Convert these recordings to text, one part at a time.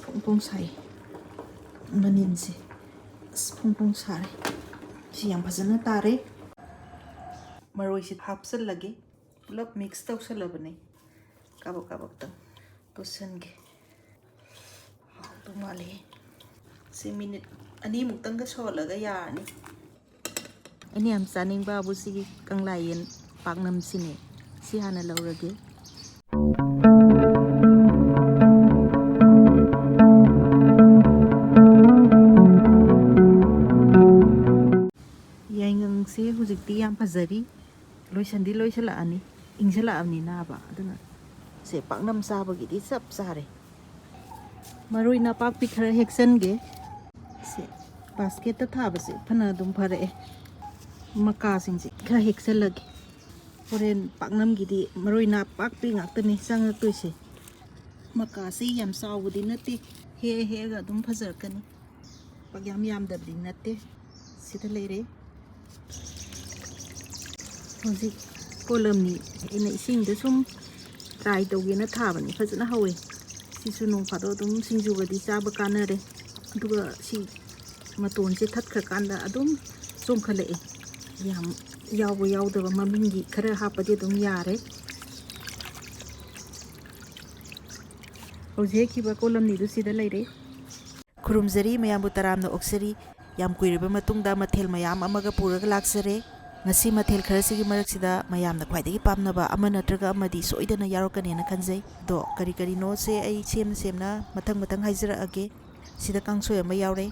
ꯐꯣꯡ ꯐꯣꯡ ꯁꯥꯏ ꯃꯅꯤꯟꯁꯦ ꯐꯣꯡ ꯐꯣꯡ ꯁꯥꯔꯦ ꯁꯤ ꯌꯥꯝ ꯐꯖꯅ ꯇꯥꯔꯦ ꯃꯔꯣꯏꯁꯤ ꯍꯥꯞꯆꯜꯂꯒꯦ ꯄꯨꯂꯞ ꯃꯤꯛꯁ ꯇꯧꯁꯜꯂꯕꯅꯦ ꯀꯥꯕꯛ ꯀꯥꯕꯛꯇꯪ ꯇꯣꯠꯁꯟꯒꯦ ꯍꯥꯎꯗꯧ ꯃꯥꯜꯂꯦ ꯁꯤ ꯃꯤꯅꯤꯠ ꯑꯅꯤꯃꯨꯛꯇꯪꯒ ꯁꯧꯍꯜꯂꯒ ꯌꯥꯔꯅꯤ ꯑꯩꯅ ꯌꯥꯝ ꯆꯥꯅꯤꯡꯕꯕꯨ ꯁꯤꯒꯤ ꯀꯪꯂꯥꯌꯦꯟ ꯄꯥꯛꯅꯝꯁꯤꯅꯦ ꯁꯤ ꯍꯥꯟꯅ ꯂꯧꯔꯒꯦ ꯌꯥꯏꯉꯪꯁꯦ ꯍꯧꯖꯤꯛꯇꯤ ꯌꯥꯝ ꯐꯖꯔꯤ ꯂꯣꯏꯁꯟꯗꯤ ꯂꯣꯏꯁꯜꯂꯛꯑꯅꯤ ꯏꯪꯁꯜꯂꯛꯑꯕꯅꯤꯅꯕ ꯑꯗꯨꯅ ꯁꯦ ꯄꯥꯛꯅꯝ ꯆꯥꯕꯒꯤꯗꯤ ꯆꯞ ꯆꯥꯔꯦ ꯃꯔꯣꯏ ꯅꯄꯥꯛꯄꯤ ꯈꯔ ꯍꯦꯛꯆꯟꯒꯦ ꯁꯦ ꯕꯥꯁꯀꯦꯠꯇ ꯊꯥꯕꯁꯦ ꯐꯅ ꯑꯗꯨꯝ ꯐꯔꯛꯑꯦ ꯃꯀꯥꯁꯤꯡꯁꯦ ꯈꯔ ꯍꯦꯛꯆꯜꯂꯒꯦ ꯍꯣꯔꯦꯟ ꯄꯥꯛꯅꯝꯒꯤꯗꯤ ꯃꯔꯣꯏ ꯅꯄꯥꯛꯄꯤ ꯉꯥꯛꯇꯅꯤ ꯆꯪꯉꯛꯇꯣꯏꯁꯦ ꯃꯀꯥꯁꯦ ꯌꯥꯝ ꯆꯥꯎꯕꯗꯤ ꯅꯠꯇꯦ ꯍꯦꯛꯑ ꯍꯦꯛꯑꯒ ꯑꯗꯨꯝ ꯐꯖꯔꯛꯀꯅꯤ ꯌꯥꯝ ꯌꯥꯝꯗꯕꯗꯤ ꯅꯠꯇꯦ ꯁꯤꯗ ꯂꯩꯔꯦ ꯍꯧꯖꯤꯛ ꯀꯣꯂꯝꯅꯤ ꯑꯩꯅ ꯏꯁꯤꯡꯗ ꯁꯨꯝ ꯇ꯭ꯔꯥꯏ ꯇꯧꯒꯦꯅ ꯊꯥꯕꯅꯤ ꯐꯖꯅ ꯍꯧꯋꯦ ꯁꯤꯁꯨ ꯅꯣꯡ ꯐꯥꯗꯣꯛ ꯑꯗꯨꯝ ꯁꯤꯡꯖꯨꯒꯗꯤ ꯆꯥꯕ ꯀꯥꯟꯅꯔꯦ ꯑꯗꯨꯒ ꯁꯤ ꯃꯇꯣꯟꯁꯦ ꯊꯠꯈ꯭ꯔꯀꯥꯟꯗ ꯑꯗꯨꯝ ꯆꯣꯡꯈꯠꯂꯛꯑꯦ ꯌꯥꯝ ꯌꯥꯎꯕ ꯌꯥꯎꯗꯕ ꯃꯃꯤꯡꯒꯤ ꯈꯔ ꯍꯥꯞꯄꯗꯤ ꯑꯗꯨꯝ ꯌꯥꯔꯦ ꯍꯧꯖꯤꯛ ꯍꯦꯛꯈꯤꯕ ꯀꯣꯂꯝꯅꯤꯗꯨ ꯁꯤꯗ ꯂꯩꯔꯦ ꯈꯨꯔꯨꯝꯖꯔꯤ ꯃꯌꯥꯝꯕꯨ ꯇꯔꯥꯝꯅ ꯑꯣꯛꯆꯔꯤ ꯌꯥꯝ ꯀꯨꯏꯔꯕ ꯃꯇꯨꯡꯗ ꯃꯊꯦꯜ ꯃꯌꯥꯝ ꯑꯃꯒ ꯄꯨꯔꯒ ꯂꯥꯛꯆꯔꯦ ꯉꯁꯤ ꯃꯊꯦꯜ ꯈꯔꯁꯤꯒꯤ ꯃꯔꯛꯁꯤꯗ ꯃꯌꯥꯝꯅ ꯈ꯭ꯋꯥꯏꯗꯒꯤ ꯄꯥꯝꯅꯕ ꯑꯃ ꯅꯠꯇ꯭ꯔꯒ ꯑꯃꯗꯤ ꯁꯣꯏꯗꯅ ꯌꯥꯎꯔꯛꯀꯅꯦꯅ ꯈꯟꯖꯩ ꯑꯗꯣ ꯀꯔꯤ ꯀꯔꯤꯅꯣꯁꯦ ꯑꯩ ꯁꯦꯝꯅ ꯃꯊꯪ ꯍꯥꯏꯖꯔꯛꯑꯒꯦ ꯁꯤꯗ ꯀꯥꯡꯁꯣꯏ ꯑꯃ ꯌꯥꯎꯔꯦ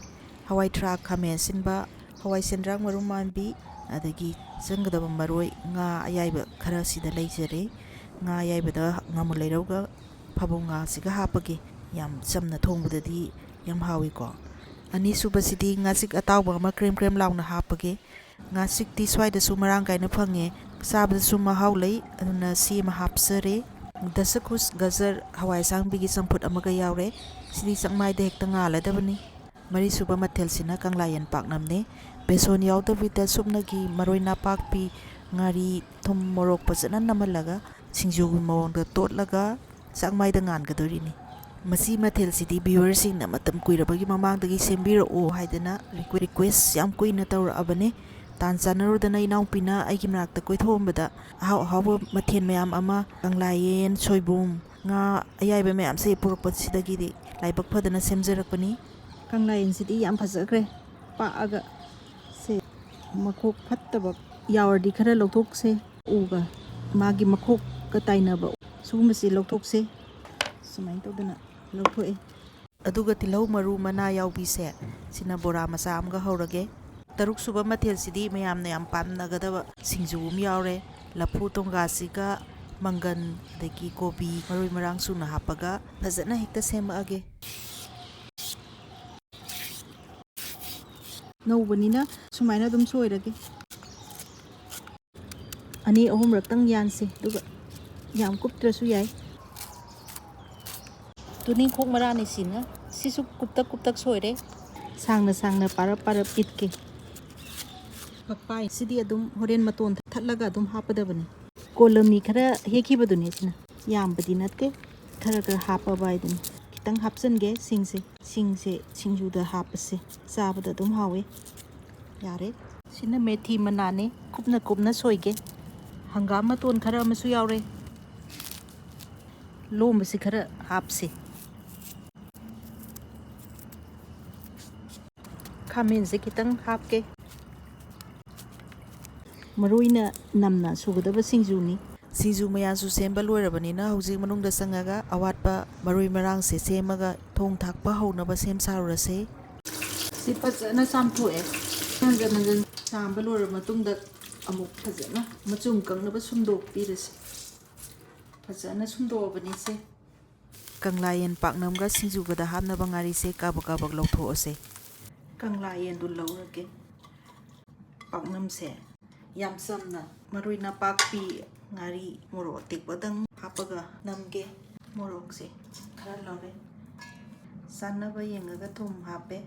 ꯍꯋꯥꯏ ꯊꯔꯥꯛ ꯈꯥꯃꯦꯟ ꯑꯁꯤꯟꯕ ꯍꯋꯥꯏ ꯁꯦꯟꯗ꯭ꯔꯥꯡ ꯃꯔꯨ ꯃꯥꯟꯕꯤ ꯑꯗꯒꯤ ꯆꯪꯒꯗꯕ ꯃꯔꯣꯏ ꯉꯥ ꯑꯌꯥꯏꯕ ꯈꯔ ꯁꯤꯗ ꯂꯩꯖꯔꯦ ꯉꯥ ꯑꯌꯥꯏꯕꯗ ꯉꯥꯃꯨ ꯂꯩꯔꯧꯒ ꯐꯕꯧ ꯉꯥꯁꯤꯒ ꯍꯥꯞꯄꯒꯦ ꯌꯥꯝ ꯆꯝꯅ ꯊꯣꯡꯕꯗꯗꯤ ꯌꯥꯝ ꯍꯥꯎꯏꯀꯣ ꯑꯅꯤꯁꯨꯕꯁꯤꯗꯤ ꯉꯥꯆꯤꯛ ꯑꯇꯥꯎꯕ ꯑꯃ ꯀ꯭ꯔꯦꯝ ꯀ꯭ꯔꯦꯝ ꯂꯥꯎꯅ ꯍꯥꯞꯄꯒꯦ ꯉꯥꯆꯤꯛꯇꯤ ꯁ꯭ꯋꯥꯏꯗꯁꯨ ꯃꯔꯥꯡ ꯀꯥꯏꯅ ꯐꯪꯉꯦ ꯆꯥꯕꯗꯁꯨ ꯃꯍꯥꯎ ꯂꯩ ꯑꯗꯨꯅ ꯁꯤ ꯑꯃ ꯍꯥꯞꯆꯔꯦ ꯗꯁꯀꯨꯁ ꯒꯖꯔ ꯍꯋꯥꯏ ꯑꯁꯥꯡꯕꯤꯒꯤ ꯆꯝꯐꯨꯠ ꯑꯃꯒ ꯌꯥꯎꯔꯦ ꯁꯤꯗꯤ ꯆꯥꯛꯃꯥꯏꯗ ꯍꯦꯛꯇ ꯉꯥꯜꯂꯗꯕꯅꯤ ꯃꯔꯤꯁꯨꯕ ꯃꯊꯦꯜꯁꯤꯅ ꯀꯪꯂꯥꯌꯦꯟ ꯄꯥꯛꯅꯝꯅꯦ ꯕꯦꯁꯣꯟ ꯌꯥꯎꯗꯕꯤꯗ ꯁꯨꯞꯅꯒꯤ ꯃꯔꯣꯏ ꯅꯄꯥꯛꯄꯤ ꯉꯥꯔꯤ ꯊꯨꯝ ꯃꯣꯔꯣꯛ ꯐꯖꯅ ꯅꯝꯍꯜꯂꯒ ꯁꯤꯡꯖꯨꯒꯤ ꯃꯑꯣꯡꯗ ꯇꯣꯠꯂꯒ ꯆꯥꯛꯃꯥꯏꯗ ꯉꯥꯟꯒꯗꯣꯔꯤꯅꯤ ꯃꯁꯤ ꯃꯊꯦꯜꯁꯤꯗꯤ ꯚ꯭ꯌꯨꯋꯔꯁꯤꯡꯅ ꯃꯇꯝ ꯀꯨꯏꯔꯕꯒꯤ ꯃꯃꯥꯡꯗꯒꯤ ꯁꯦꯝꯕꯤꯔꯛꯑꯣ ꯍꯥꯏꯗꯅ ꯔꯤꯀ꯭ꯋꯦꯁ ꯌꯥꯝ ꯀꯨꯏꯅ ꯇꯧꯔꯛꯑꯕꯅꯦ ꯇꯥꯟ ꯆꯥꯟꯅꯔꯨꯗꯅ ꯏꯅꯥꯎꯄꯤꯅ ꯑꯩꯒꯤ ꯃꯅꯥꯛꯇ ꯀꯣꯏꯊꯣꯛꯑꯝꯕꯗ ꯑꯍꯥꯎꯕ ꯃꯊꯦꯜ ꯃꯌꯥꯝ ꯑꯃ ꯀꯪꯂꯥꯌꯦꯟ ꯁꯣꯏꯕꯨꯝ ꯉꯥ ꯑꯌꯥꯏꯕ ꯃꯌꯥꯝꯁꯦ ꯄꯨꯔꯛꯄꯁꯤꯗꯒꯤꯗꯤ ꯂꯥꯏꯕꯛ ꯐꯗꯅ ꯁꯦꯝꯖꯔꯛꯄꯅꯤ ꯀꯪꯂꯥꯌꯦꯟꯁꯤꯗꯤ ꯌꯥꯝ ꯐꯖꯈ꯭ꯔꯦ ꯄꯥꯛꯑꯒ ꯁꯦ ꯃꯈꯣꯛ ꯐꯠꯇꯕ ꯌꯥꯎꯔꯗꯤ ꯈꯔ ꯂꯧꯊꯣꯛꯁꯦ ꯎꯒ ꯃꯥꯒꯤ ꯃꯈꯣꯛꯀ ꯇꯥꯏꯅꯕ ꯁꯤꯒꯨꯝꯕꯁꯦ ꯂꯧꯊꯣꯛꯁꯦ ꯁꯨꯃꯥꯏꯅ ꯇꯧꯗꯅ ꯂꯧꯊꯣꯛꯑꯦ ꯑꯗꯨꯒ ꯇꯤꯜꯍꯧ ꯃꯔꯨ ꯃꯅꯥ ꯌꯥꯎꯕꯤꯁꯦ ꯁꯤꯅ ꯕꯣꯔꯥ ꯃꯆꯥ ꯑꯃꯒ ꯍꯧꯔꯒꯦ ꯇꯔꯨꯛ ꯁꯨꯕ ꯃꯊꯦꯜꯁꯤꯗꯤ ꯃꯌꯥꯝꯅ ꯌꯥꯝ ꯄꯥꯝꯅꯒꯗꯕ ꯁꯤꯡꯖꯨ ꯑꯃ ꯌꯥꯎꯔꯦ ꯂꯐꯨ ꯇꯣꯡꯒꯥꯁꯤꯒ ꯃꯪꯒꯟ ꯑꯗꯒꯤ ꯀꯣꯕꯤ ꯃꯔꯣꯏ ꯃꯔꯥꯡ ꯁꯨꯅ ꯍꯥꯞꯄꯒ ꯐꯖꯅ ꯍꯦꯛꯇ ꯁꯦꯝꯃꯛꯑꯒꯦ ꯅꯧꯕꯅꯤꯅ ꯁꯨꯃꯥꯏꯅ ꯑꯗꯨꯝ ꯁꯣꯏꯔꯒꯦ ꯑꯅꯤ ꯑꯍꯨꯝꯔꯛꯇꯪ ꯌꯥꯟꯁꯦ ꯑꯗꯨꯒ ꯌꯥꯝ ꯀꯨꯞꯇ꯭ꯔꯁꯨ ꯌꯥꯏ ꯇꯨꯅꯤꯡꯈꯣꯛ ꯃꯔꯥꯅꯤ ꯁꯤꯁꯨ ꯀꯨꯞꯇꯛ ꯁꯣꯏꯔꯦ ꯁꯥꯡꯅ ꯄꯥꯔꯞ ꯏꯠꯀꯦ ꯄꯛꯄꯥꯏ ꯁꯤꯗꯤ ꯑꯗꯨꯝ ꯍꯣꯔꯦꯟ ꯃꯇꯣꯟ ꯊꯠꯂꯒ ꯑꯗꯨꯝ ꯍꯥꯞꯄꯗꯕꯅꯤ ꯀꯣꯂꯝꯅꯤ ꯈꯔ ꯍꯦꯛꯈꯤꯕꯗꯨꯅꯦ ꯁꯤꯅ ꯌꯥꯝꯕꯗꯤ ꯅꯠꯇꯦ ꯈꯔ ꯍꯥꯞꯄꯕ ꯍꯥꯏꯗꯨꯅꯤ ꯈꯤꯇꯪ ꯍꯥꯞꯆꯟꯒꯦ ꯁꯤꯡꯁꯦ ꯁꯤꯡꯖꯨꯗ ꯍꯥꯞꯄꯁꯦ ꯆꯥꯕꯗ ꯑꯗꯨꯝ ꯍꯥꯎꯋꯦ ꯌꯥꯔꯦ ꯁꯤꯅ ꯃꯦꯊꯤ ꯃꯅꯥꯅꯦ ꯀꯨꯞꯅ ꯁꯣꯏꯒꯦ ꯍꯪꯒꯥꯝ ꯃꯇꯣꯟ ꯈꯔ ꯑꯃꯁꯨ ꯌꯥꯎꯔꯦ ꯂꯣꯝꯕꯁꯤ ꯈꯔ ꯍꯥꯞꯁꯤ ꯈꯥꯃꯦꯟꯁꯦ ꯈꯤꯇꯪ ꯍꯥꯞꯀꯦ ꯃꯔꯣꯏꯅ ꯅꯝꯅ ꯁꯨꯒꯗꯕ ꯁꯤꯡꯖꯨꯅꯤ ꯁꯤꯡꯖꯨ ꯃꯌꯥꯝꯁꯨ ꯁꯦꯝꯕ ꯂꯣꯏꯔꯕꯅꯤꯅ ꯍꯧꯖꯤꯛ ꯃꯅꯨꯡꯗ ꯆꯪꯉꯒ ꯑꯋꯥꯠꯄ ꯃꯔꯣꯏ ꯃꯔꯥꯡꯁꯦ ꯁꯦꯝꯃꯒ ꯊꯣꯡ ꯊꯥꯛꯄ ꯍꯧꯅꯕ ꯁꯦꯝ ꯁꯥꯔꯨꯔꯁꯦ ꯁꯤ ꯐꯖꯅ ꯆꯥꯝꯊꯣꯛꯑꯦ ꯍꯟꯖꯟ ꯆꯥꯝꯕ ꯂꯣꯏꯔꯕ ꯃꯇꯨꯡꯗ ꯑꯃꯨꯛ ꯐꯖꯅ ꯃꯆꯨꯝ ꯀꯪꯅꯕ ꯁꯨꯝꯗꯣꯛꯄꯤꯔꯁꯤ ꯐꯖꯅ ꯁꯨꯝꯗꯣꯛꯑꯕꯅꯤꯁꯦ ꯀꯪꯂꯥꯌꯦꯟ ꯄꯥꯛꯅꯝꯒ ꯁꯤꯡꯖꯨꯒꯗ ꯍꯥꯞꯅꯕ ꯉꯥꯔꯤꯁꯦ ꯀꯥꯕꯛ ꯂꯧꯊꯣꯛꯑꯁꯦ ꯀꯪꯂꯥꯌꯦꯟꯗꯨ ꯂꯧꯔꯒꯦ ꯄꯥꯛꯅꯝꯁꯦ ꯌꯥꯝ ꯆꯝꯅ ꯃꯔꯣꯏ ꯅꯄꯥꯛꯄꯤ ꯉꯥꯔꯤ ꯃꯣꯔꯣꯛ ꯑꯇꯦꯛꯄꯗꯪ ꯍꯥꯞꯄꯒ ꯅꯝꯒꯦ ꯃꯣꯔꯣꯛꯁꯦ ꯈꯔ ꯂꯧꯔꯦ ꯆꯥꯟꯅꯕ ꯌꯦꯡꯉꯒ ꯊꯨꯝ ꯍꯥꯞꯄꯦ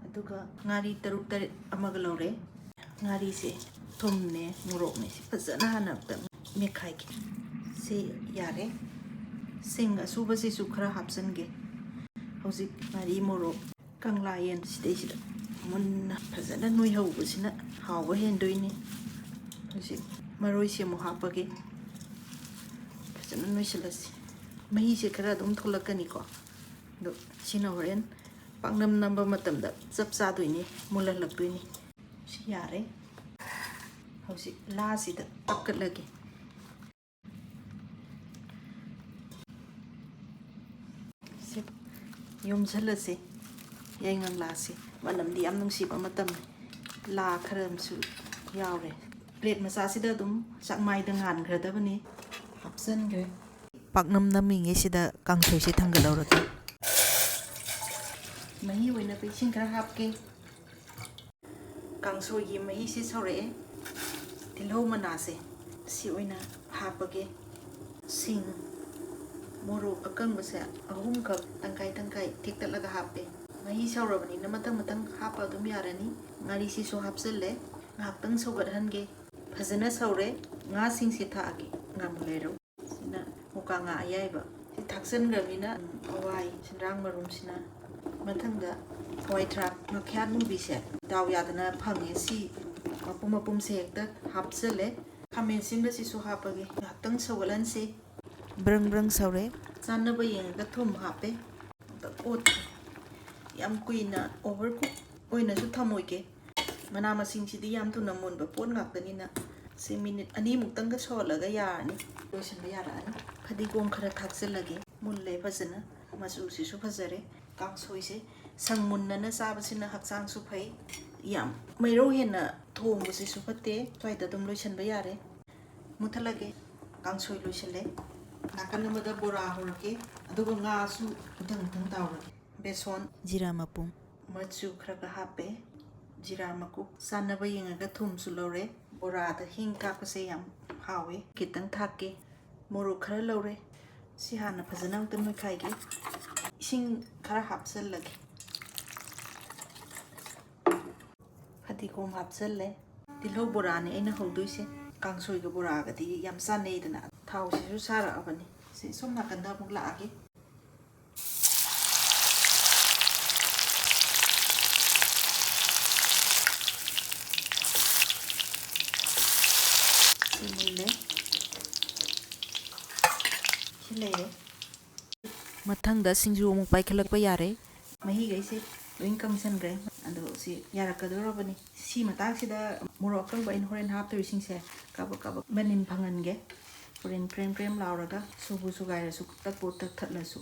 ꯑꯗꯨꯒ ꯉꯥꯔꯤ 6-7 ꯑꯃꯒ ꯂꯧꯔꯦ ꯉꯥꯔꯤꯁꯦ ꯊꯨꯝꯅꯦ ꯃꯣꯔꯣꯛꯅꯦ ꯁꯤ ꯐꯖꯅ ꯍꯥꯟꯅ ꯃꯦꯠꯈꯥꯏꯒꯦ ꯁꯤ ꯌꯥꯔꯦ ꯁꯤꯡ ꯑꯁꯨꯕꯁꯤꯁꯨ ꯈꯔ ꯍꯥꯞꯆꯟꯒꯦ ꯍꯧꯖꯤꯛ ꯉꯥꯔꯤ ꯃꯣꯔꯣꯛ ꯀꯪꯂꯥꯌꯦꯟ ꯁꯤꯗꯩꯁꯤꯗ ꯃꯨꯟꯅ ꯐꯖꯅ ꯅꯣꯏꯍꯧꯕꯁꯤꯅ ꯍꯥꯎꯕ ꯍꯦꯟꯗꯣꯏꯅꯤ ꯍꯧꯖꯤꯛ ꯃꯔꯣꯏꯁꯤ ꯑꯃꯨꯛ ꯍꯥꯞꯄꯒꯦ ꯐꯖꯅ ꯅꯣꯏꯁꯤꯜꯂꯁꯤ ꯃꯍꯤꯁꯦ ꯈꯔ ꯑꯗꯨꯝ ꯊꯣꯛꯂꯛꯀꯅꯤꯀꯣ ꯑꯗꯣ ꯁꯤꯅ ꯍꯣꯔꯦꯟ ꯄꯥꯛꯅꯝ ꯅꯝꯕ ꯃꯇꯝꯗ ꯆꯞ ꯆꯥꯗꯣꯏꯅꯤ ꯃꯨꯜꯍꯜꯂꯛꯇꯣꯏꯅꯤ ꯁꯤ ꯌꯥꯔꯦ ꯍꯧꯖꯤꯛ ꯂꯥꯁꯤꯗ ꯇꯛꯀꯠꯂꯒꯦ ꯁꯤ ꯌꯣꯝꯁꯤꯜꯂꯁꯤ ꯌꯥꯏꯉꯪꯂꯥꯁꯤ ꯃꯅꯝꯗꯤ ꯌꯥꯝ ꯅꯨꯡꯁꯤꯕ ꯃꯇꯝꯅꯤ ꯂꯥ ꯈꯔ ꯑꯃꯁꯨ ꯌꯥꯎꯔꯦ ꯄ꯭ꯂꯦꯠ ꯃꯆꯥꯁꯤꯗ ꯑꯗꯨꯝ ꯆꯥꯛꯃꯥꯏꯗ ꯉꯥꯟꯈ꯭ꯔꯗꯕꯅꯤ ꯍꯥꯞꯆꯟꯈ꯭ꯔꯦ ꯄꯥꯛꯅꯝ ꯅꯝꯃꯤꯉꯩꯁꯤꯗ ꯀꯥꯡꯁꯣꯏꯁꯤ ꯊꯥꯡꯒꯠꯍꯧꯔꯒꯦ ꯃꯍꯤ ꯑꯣꯏꯅ ꯏꯁꯤꯡ ꯈꯔ ꯍꯥꯞꯀꯦ ꯀꯥꯡꯁꯣꯏꯒꯤ ꯃꯍꯤꯁꯤ ꯁꯧꯔꯛꯑꯦ ꯇꯤꯜꯍꯧ ꯃꯅꯥꯁꯦ ꯁꯤ ꯑꯣꯏꯅ ꯍꯥꯞꯄꯒꯦ ꯁꯤꯡ ꯃꯣꯔꯣꯛ ꯑꯀꯪꯕꯁꯦ ꯑꯍꯨꯝꯈꯛ ꯇꯪꯈꯥꯏ ꯇꯪꯈꯥꯏ ꯊꯦꯛꯇꯠꯂꯒ ꯍꯥꯞꯄꯦ ꯃꯍꯤ ꯁꯧꯔꯕꯅꯤꯅ ꯃꯊꯪ ꯃꯊꯪ ꯍꯥꯞꯄ ꯑꯗꯨꯝ ꯌꯥꯔꯅꯤ ꯉꯥꯔꯤꯁꯤꯁꯨ ꯍꯥꯞꯆꯜꯂꯦ ꯉꯥꯏꯍꯥꯛꯇꯪ ꯁꯧꯒꯠꯍꯟꯒꯦ ꯐꯖꯅ ꯁꯧꯔꯦ ꯉꯥꯁꯤꯡꯁꯤ ꯊꯥꯛꯑꯒꯦ ꯉꯥꯃꯨꯂꯩꯔꯧ ꯁꯤꯅ ꯃꯨꯀꯥ ꯉꯥ ꯑꯌꯥꯏꯕ ꯁꯤ ꯊꯥꯛꯆꯟꯈ꯭ꯔꯕꯅꯤꯅ ꯍꯋꯥꯏ ꯁꯦꯟꯗ꯭ꯔꯥꯡ ꯃꯔꯨꯝꯁꯤꯅ ꯃꯊꯪꯗ ꯍꯋꯥꯏ ꯊꯔꯥꯛ ꯉꯥꯈ꯭ꯌꯥꯠ ꯗꯥꯎ ꯌꯥꯗꯅ ꯐꯪꯉꯦ ꯁꯤ ꯃꯄꯨꯝ ꯃꯄꯨꯝꯁꯦ ꯍꯦꯛꯇ ꯍꯥꯞꯆꯜꯂꯦ ꯈꯥꯃꯦꯟ ꯑꯁꯤꯟꯕꯁꯤꯁꯨ ꯍꯥꯞꯄꯒꯦ ꯉꯥꯏꯍꯥꯛꯇꯪ ꯁꯧꯒꯠꯍꯟꯁꯤ ꯕ꯭ꯔꯪ ꯕ꯭ꯔꯪ ꯁꯧꯔꯦ ꯆꯥꯟꯅꯕ ꯌꯦꯡꯉꯒ ꯊꯨꯝ ꯍꯥꯞꯄꯦ ꯑꯣꯠꯀꯦ ꯌꯥꯝ ꯀꯨꯏꯅ ꯑꯣꯚꯔ ꯀꯨꯛ ꯑꯣꯏꯅꯁꯨ ꯊꯝꯃꯣꯏꯒꯦ ꯃꯅꯥ ꯃꯁꯤꯡꯁꯤꯗꯤ ꯌꯥꯝ ꯊꯨꯅ ꯃꯨꯟꯕ ꯄꯣꯠ ꯉꯥꯛꯇꯅꯤꯅ ꯁꯤ ꯃꯤꯅꯤꯠ 2ꯃꯨꯛꯇꯪꯒ ꯁꯧꯍꯜꯂꯒ ꯌꯥꯔꯅꯤ ꯂꯣꯏꯁꯤꯟꯕ ꯌꯥꯔꯛꯑꯅꯤ ꯐꯗꯤꯒꯣꯝ ꯈꯔ ꯊꯥꯛꯆꯤꯜꯂꯒꯦ ꯃꯨꯜꯂꯦ ꯐꯖꯅ ꯃꯆꯨꯁꯤꯁꯨ ꯐꯖꯔꯦ ꯀꯥꯡꯁꯣꯏꯁꯦ ꯁꯪ ꯃꯨꯟꯅꯅ ꯆꯥꯕꯁꯤꯅ ꯍꯛꯆꯥꯡꯁꯨ ꯐꯩ ꯌꯥꯝ ꯃꯩꯔꯧ ꯍꯦꯟꯅ ꯊꯣꯡꯕꯁꯤꯁꯨ ꯐꯠꯇꯦ ꯁ꯭ꯋꯥꯏꯗ ꯑꯗꯨꯝ ꯂꯣꯏꯁꯤꯟꯕ ꯌꯥꯔꯦ ꯃꯨꯊꯠꯂꯒꯦ ꯀꯥꯡꯁꯣꯏ ꯂꯣꯏꯁꯤꯜꯂꯦ ꯅꯥꯀꯟ ꯑꯃꯗ ꯕꯣꯔꯥ ꯍꯧꯔꯒꯦ ꯑꯗꯨꯒ ꯉꯥꯁꯨ ꯃꯊꯪ ꯃꯊꯪ ꯇꯥꯎꯔꯒꯦ ꯕꯦꯁꯣꯟ ꯖꯤꯔꯥ ꯃꯄꯨꯝ ꯃꯆꯨ ꯈꯔꯒ ꯍꯥꯞꯄꯦ ꯖꯤꯔꯥ ꯃꯀꯨꯞ ꯆꯥꯟꯅꯕ ꯌꯦꯡꯉꯒ ꯊꯨꯝꯁꯨ ꯂꯧꯔꯦ ꯕꯣꯔꯥꯗ ꯍꯤꯡ ꯊꯥꯛꯄꯁꯦ ꯌꯥꯝ ꯍꯥꯎꯋꯦ ꯈꯤꯇꯪ ꯊꯥꯛꯀꯦ ꯃꯣꯔꯣꯛ ꯈꯔ ꯂꯧꯔꯦ ꯁꯤ ꯍꯥꯟꯅ ꯐꯖꯅ ꯑꯃꯨꯛꯇ ꯅꯣꯏꯈꯥꯏꯒꯦ ꯏꯁꯤꯡ ꯈꯔ ꯍꯥꯞꯆꯜꯂꯒꯦ ꯐꯗꯤꯒꯣꯝ ꯍꯥꯞꯆꯜꯂꯦ ꯇꯤꯜꯍꯧ ꯕꯣꯔꯥꯅꯤ ꯑꯩꯅ ꯍꯧꯗꯣꯏꯁꯦ ꯀꯥꯡꯁꯣꯏꯒ ꯕꯣꯔꯥꯒꯗꯤ ꯌꯥꯝ ꯆꯥꯟꯅꯩꯗꯅ ꯊꯥꯎꯁꯤꯁꯨ ꯁꯥꯔꯛꯑꯕꯅꯤ ꯁꯤ ꯁꯣꯝ ꯅꯥꯀꯟꯗ ꯑꯃꯨꯛ ꯂꯥꯛꯑꯒꯦ ꯁꯤ ꯃꯨꯜꯂꯦ ꯁꯤ ꯂꯩꯔꯦ ꯃꯊꯪꯗ ꯁꯤꯡꯖꯨ ꯑꯃꯨꯛ ꯄꯥꯏꯈꯠꯂꯛꯄ ꯌꯥꯔꯦ ꯃꯍꯤꯈꯩꯁꯦ ꯂꯣꯏ ꯀꯪꯁꯟꯈ꯭ꯔꯦ ꯑꯗꯣ ꯁꯤ ꯌꯥꯔꯛꯀꯗꯧꯔꯕꯅꯤ ꯁꯤ ꯃꯇꯥꯡꯁꯤꯗ ꯃꯣꯔꯣꯛ ꯑꯀꯪꯕ ꯑꯩꯅ ꯍꯣꯔꯦꯟ ꯍꯥꯞꯇꯣꯏꯁꯤꯡꯁꯦ ꯀꯥꯕꯛ ꯀꯥꯕꯛ ꯃꯅꯤꯟ ꯐꯪꯍꯟꯒꯦ ꯍꯣꯔꯦꯟ ꯀ꯭ꯔꯦꯝ ꯀ꯭ꯔꯦꯝ ꯂꯥꯎꯔꯒ ꯁꯨꯕꯨ ꯁꯨꯒꯥꯏꯔꯁꯨ ꯇꯛꯄꯨ ꯇꯛꯊꯠꯂꯁꯨ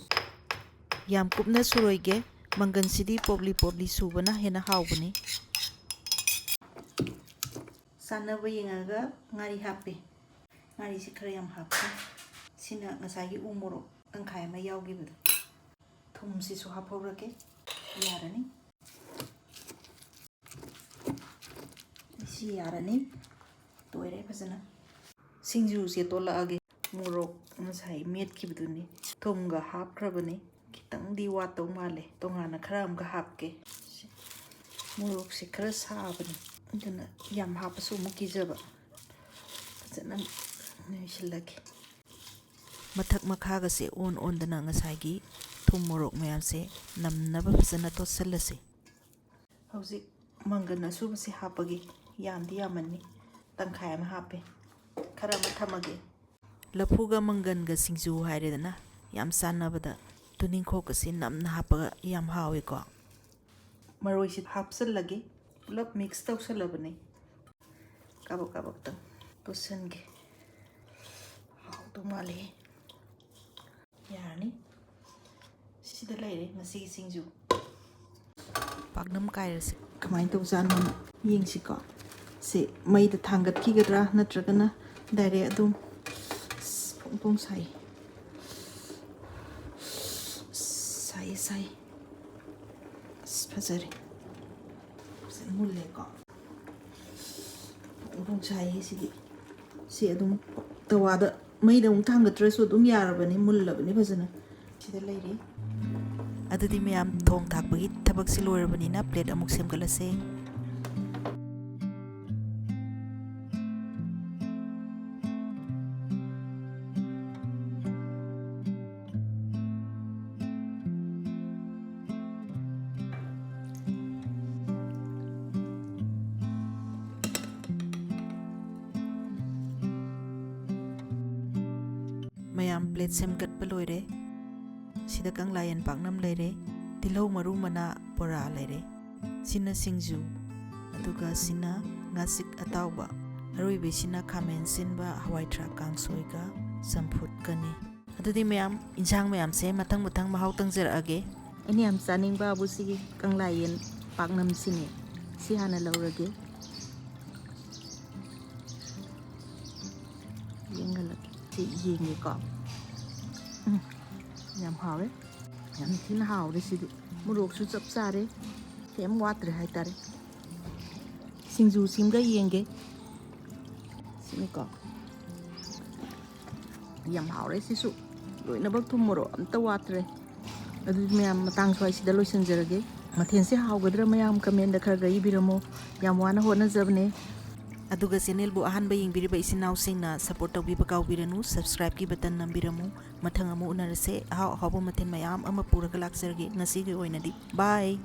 ꯌꯥꯝ ꯀꯨꯞꯅ ꯁꯨꯔꯣꯏꯒꯦ ꯃꯪꯒꯟꯁꯤꯗꯤ ꯄꯣꯞꯂꯤ ꯄꯣꯞꯂꯤ ꯁꯨꯕꯅ ꯍꯦꯟꯅ ꯍꯥꯎꯕꯅꯤ ꯆꯥꯟꯅꯕ ꯌꯦꯡꯉꯒ ꯉꯥꯔꯤ ꯍꯥꯞꯄꯦ ꯉꯥꯔꯤꯁꯤ ꯈꯔ ꯌꯥꯝ ꯍꯥꯞꯄꯦ ꯁꯤꯅ ꯉꯁꯥꯏꯒꯤ ꯎ ꯃꯣꯔꯣꯛ ꯇꯪꯈꯥꯏ ꯑꯃ ꯌꯥꯎꯈꯤꯕꯗꯣ ꯊꯨꯝꯁꯤꯁꯨ ꯍꯥꯞꯍꯧꯔꯒꯦ ꯌꯥꯔꯅꯤ ꯁꯤ ꯌꯥꯔꯅꯤ ꯇꯣꯏꯔꯦ ꯐꯖꯅ ꯁꯤꯡꯖꯨꯁꯦ ꯇꯣꯠꯂꯛꯑꯒꯦ ꯃꯣꯔꯣꯛ ꯉꯁꯥꯏ ꯃꯦꯠꯈꯤꯕꯗꯨꯅꯤ ꯊꯨꯝꯒ ꯍꯥꯞꯈ꯭ꯔꯕꯅꯤ ꯈꯤꯇꯪꯗꯤ ꯋꯥꯠꯇꯧ ꯃꯥꯜꯂꯦ ꯇꯣꯉꯥꯟꯅ ꯈꯔ ꯑꯃꯒ ꯍꯥꯞꯀꯦ ꯃꯣꯔꯣꯛꯁꯦ ꯈꯔ ꯁꯥꯕꯅꯤ ꯑꯗꯨꯅ ꯌꯥꯝ ꯍꯥꯞꯄꯁꯨ ꯑꯃꯨꯛ ꯀꯤꯖꯕ ꯐꯖꯅ ꯅꯣꯏꯁꯤꯜꯂꯒꯦ ꯃꯊꯛ ꯃꯈꯥꯒꯁꯦ ꯑꯣꯟ ꯑꯣꯟꯗꯅ ꯉꯁꯥꯏꯒꯤ ꯊꯨꯝ ꯃꯣꯔꯣꯛ ꯃꯌꯥꯝꯁꯦ ꯅꯝꯅꯕ ꯐꯖꯅ ꯇꯣꯠꯁꯤꯜꯂꯁꯤ ꯍꯧꯖꯤꯛ ꯃꯪꯒꯟ ꯑꯁꯨꯕꯁꯦ ꯍꯥꯞꯄꯒꯦ ꯌꯥꯝꯗꯤ ꯌꯥꯝꯃꯟꯅꯤ ꯇꯪꯈꯥꯏ ꯑꯃ ꯍꯥꯞꯄꯦ ꯈꯔ ꯑꯃ ꯊꯝꯃꯒꯦ ꯂꯐꯨꯒ ꯃꯪꯒꯟꯒ ꯁꯤꯡꯖꯨ ꯍꯥꯏꯔꯦꯗꯅ ꯌꯥꯝ ꯆꯥꯟꯅꯕꯗ ꯇꯨꯅꯤꯡꯈꯣꯛꯀꯁꯤ ꯅꯝꯅ ꯍꯥꯞꯄꯒ ꯌꯥꯝ ꯍꯥꯎꯋꯦꯀꯣ ꯃꯔꯣꯏꯁꯤ ꯍꯥꯞꯆꯜꯂꯒꯦ ꯄꯨꯂꯞ ꯃꯤꯛꯁ ꯇꯧꯁꯜꯂꯕꯅꯤ ꯀꯥꯕꯛ ꯀꯥꯕꯛꯇꯪ ꯇꯣꯠꯁꯟꯒꯦ ꯍꯥꯎꯗꯧ ꯃꯥꯜꯂꯦ ꯌꯥꯔꯅꯤ ꯁꯤꯗ ꯂꯩꯔꯦ ꯉꯁꯤꯒꯤ ꯁꯤꯡꯖꯨ ꯄꯥꯛꯅꯝ ꯀꯥꯏꯔꯁꯤ ꯀꯃꯥꯏꯅ ꯇꯧꯖꯥꯠꯅꯣ ꯌꯦꯡꯁꯤꯀꯣ ꯁꯤ ꯃꯩꯗ ꯊꯥꯡꯒꯠꯈꯤꯒꯗ꯭ꯔꯥ ꯅꯠꯇ꯭ꯔꯒꯅ ꯗꯥꯏꯔꯦꯛ ꯑꯗꯨꯝ ꯐꯣꯡ ꯐꯣꯡ ꯁꯥꯏ ꯁꯥꯏ ꯁꯥꯏ ꯑꯁ ꯐꯖꯔꯦ ꯐꯖꯅ ꯃꯨꯜꯂꯦꯀꯣ ꯐꯣꯡ ꯐꯣꯡ ꯁꯥꯏꯌꯦ ꯁꯤꯗꯤ ꯁꯤ ꯑꯗꯨꯝ ꯇꯋꯥꯗ ꯃꯩꯗ ꯑꯃꯨꯛ ꯊꯥꯡꯒꯠꯇ꯭ꯔꯁꯨ ꯑꯗꯨꯝ ꯌꯥꯔꯕꯅꯤ ꯃꯨꯜꯂꯕꯅꯤ ꯐꯖꯅ ꯁꯤꯗ ꯂꯩꯔꯤ ꯑꯗꯨꯗꯤ ꯃꯌꯥꯝ ꯊꯣꯡ ꯊꯥꯛꯄꯒꯤ ꯊꯕꯛꯁꯤ ꯂꯣꯏꯔꯕꯅꯤꯅ ꯄ꯭ꯂꯦꯠ ꯑꯃꯨꯛ ꯁꯦꯝꯒꯠꯂꯁꯦ mayam plate semgatpa loire. Sida Kanglayen Paknam leire, tilhau maru mana bora leire. Sina singju, aduga sina ngasik atauba. Aroibe sina khamen sinba hawai thrak kangsoi ga samput kani. Adudi mayam injang mayam se mathang mahau tangjarage. Ini am saning ba bu sigi Kanglayen Paknam sini si hana laurage yengalak si yengi ko yam hawe yam thin hawe sidi murok su chap sare kem watre haitare singju simga yenge sini ko yam hawe sisu loina bak thum muro amta watre adu mayam matang swai sida loisanjarage mathen se hawgadra mayam comment da khara ibiramo yam wana hona jabne Aduga channel bu ahan ba yingbiriba isinaw singna support tawbiba kawbiranu subscribe ki button nambiramu mathang amu unarase ahaw ahaw mathen mayam ama puraga laksarge ngasi gi oinadi bye.